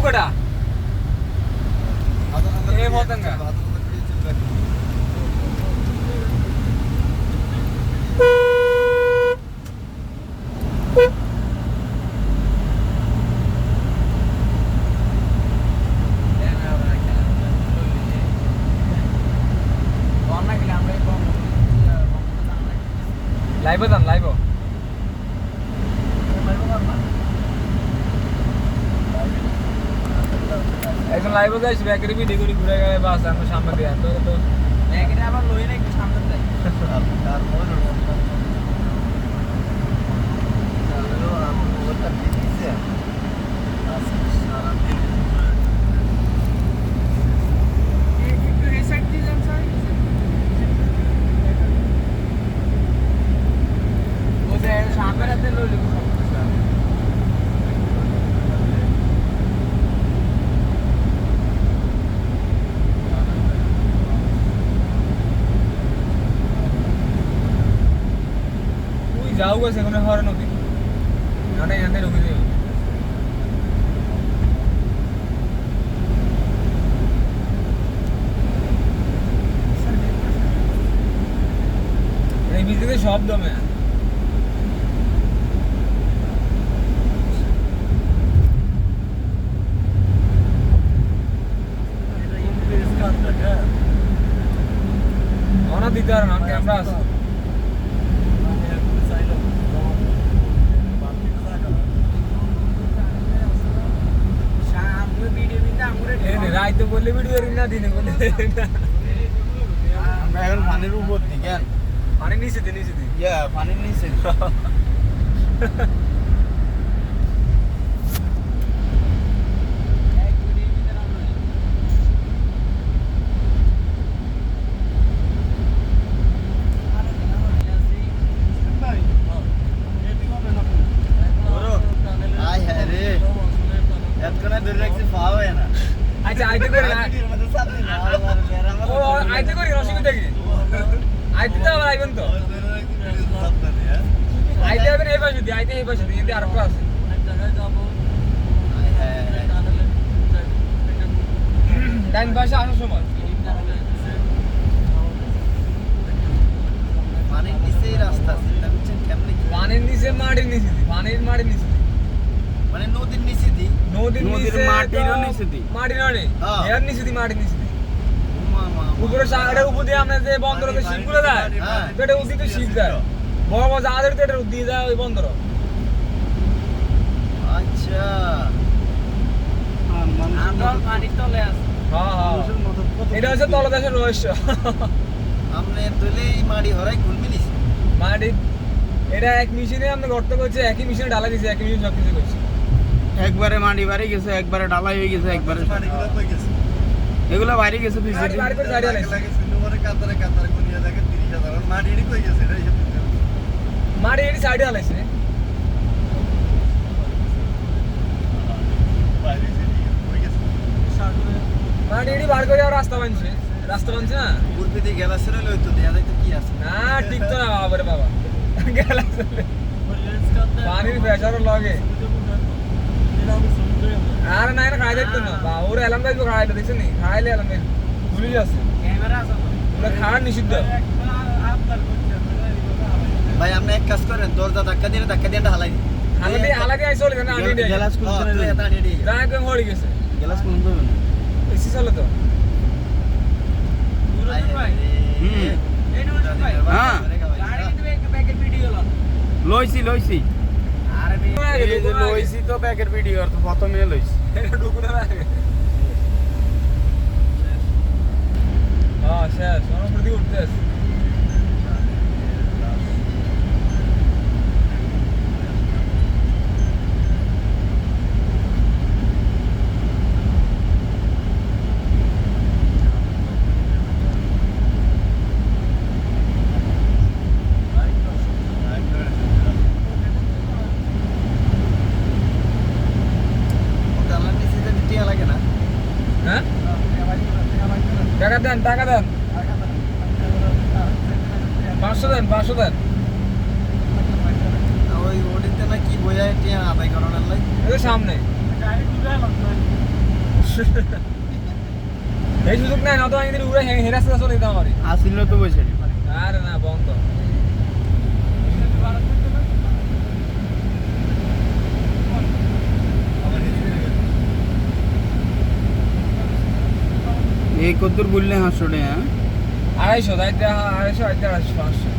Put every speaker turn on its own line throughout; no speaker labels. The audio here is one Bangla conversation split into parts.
কটা এ পতঙ্গা লাইভ দান লাইভ এখন লাইভ যাইছি ব্যাকের ভিডিও করে ঘুরে গেলে বাস আমরা সামনে দিয়ে তো তো ব্যাকেরে আবার লই না একটু সামনে যাই তার মনে হলো আমি ওটা দিয়েছি আজকে সারা দিন একটু এই সাইড দিয়ে যান স্যার ও যে সামনে রাতে লই লিখো जाऊगा से कोने हॉर्न होती नाटे यहां पे रुक जाओ এই ভিতরে শব্দ মে ওনা দিদার নাম ক্যামেরা আছে রাইতে বললে ভিডিও না দিনে বলে আমরা এখন পানির উপর দিই কেন পানি নিচে দিই ইয়া পানির নিচে আচ্ছা আইতে করি না ও আইতে করি অসুবিধা কি আইতে তো আবার আইবেন তো আইতে আইবেন এই পাশে দিয়ে আইতে এই পাশে দিয়ে এতে আরেকটা আছে ডাইন পাশে আসার সময় পানির নিচেই রাস্তা চিন্তা করছেন কেমনে পানির নিচে মাটির নিচে মানে নদীর নিচে দি নদীর নিচে দি মাটির নয় এর নিচে দি মাটির নিচে দি উপরে সাগরের উপর দিয়ে আমরা যে বন্দরতে শিপগুলো যায় এটা উদিতে শিপ যায় বড় বড় জাহাজের তো এটা উদিয়ে যায় ওই বন্দর আচ্ছা আমরা পানির তলে আছি হ্যাঁ এটা হচ্ছে তলদেশের রহস্য আমনে তুলেই মাটি হরাই খুলবি নিছি মাটি এটা এক মেশিনে আমরা গর্ত করছে একই মেশিনে ঢালা দিয়েছে একই মেশিন সব কিছু করছে একবারে মাটি বাড়ি গেছে একবারে ঢালাই হয়ে গেছে একবারে মাটিগুলো কই গেছে এগুলা বাইরে গেছে ফিজিক্যালি বাইরে করে গাড়ি আলাইছে সিনেমারে কাতারে কোনিয়া জায়গা 30000 মাটি এডি কই গেছে রে মাটি এডি সাইডে আলাইছে বাইরে কই গেছে মাটি এডি বার করে আর রাস্তা বানছে না পুরপিতে গেলাছে রে লইতো দেয়া যাইতো কি আছে না ঠিক তো না বাবারে বাবা গেলাছে পানির প্রেসার লাগে আর না না খাই যাইতো না বা ওরে এলাম গাইবো খাইলে দেখছেন নি খাইলে এলাম গাইবো ভুলে যাচ্ছে ক্যামেরা আছে ওরা খাওয়া নিষিদ্ধ ভাই আপনি এক কাজ করেন দরজা ধাক্কা দিয়ে ঢালাই হালাদি আইছো চলে না আনি দে গ্লাস খুলতে না এটা আনি দে রাখ কম হয়ে গেছে গ্লাস খুলতে হবে না এসি চলে তো ভাই এই নো ভাই হ্যাঁ গাড়ি কিন্তু এক প্যাকেট ভিডিও লইছি আরে এই যে লইছি তো প্যাকেট ভিডিও আর তো প্রথমে লইছি এটা ঢুকুনা লাগে হ্যাঁ শেষ ওর উপর দিয়ে উঠতেছ টাকা দেন 500 দেন ওই ওডিতে না কি বোঝায় টিয়া আদায় করানোর লাগে এই সামনে এই সুযোগ নাই না তো আমি উড়ে হেরাস্তা চলে যেতাম আমারই
আসিল তো বসে
আরে না বন্ধ
এই কতদূর বললে 500 টাকা
250 যাইতে 250 আইতে 500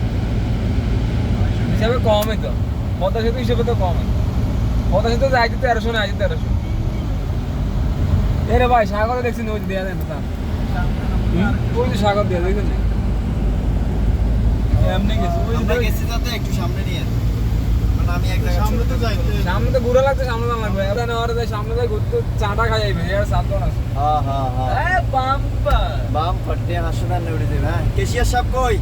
হিসাবে কমই তো পদ্মা সেতু হিসেবে তো কমই পদ্মা সেতু যাইতে 1300 না আইতে 1300 এরে ভাই সাগরে দেখছি ওই দেয়া দেন না ওই যে সাগর দেয়া দেখছেন এমনি গেছে ওই
আমরা গেছি যাতে একটু সামনে নিয়ে মানে আমি এক জায়গা সামনে তো যাইতে
সামনে তো ঘুরে লাগছে সামনে না লাগবে এখানে ওরা যায় সামনে যায় ঘুরতে চাটা খাই যাইবে এর সাতজন আছে
হ্যাঁ হ্যাঁ হ্যাঁ
এ বাম্পার
বাম ফটে 500 টাকা উড়ে দেবে হ্যাঁ কেশিয়ার সাহেব কই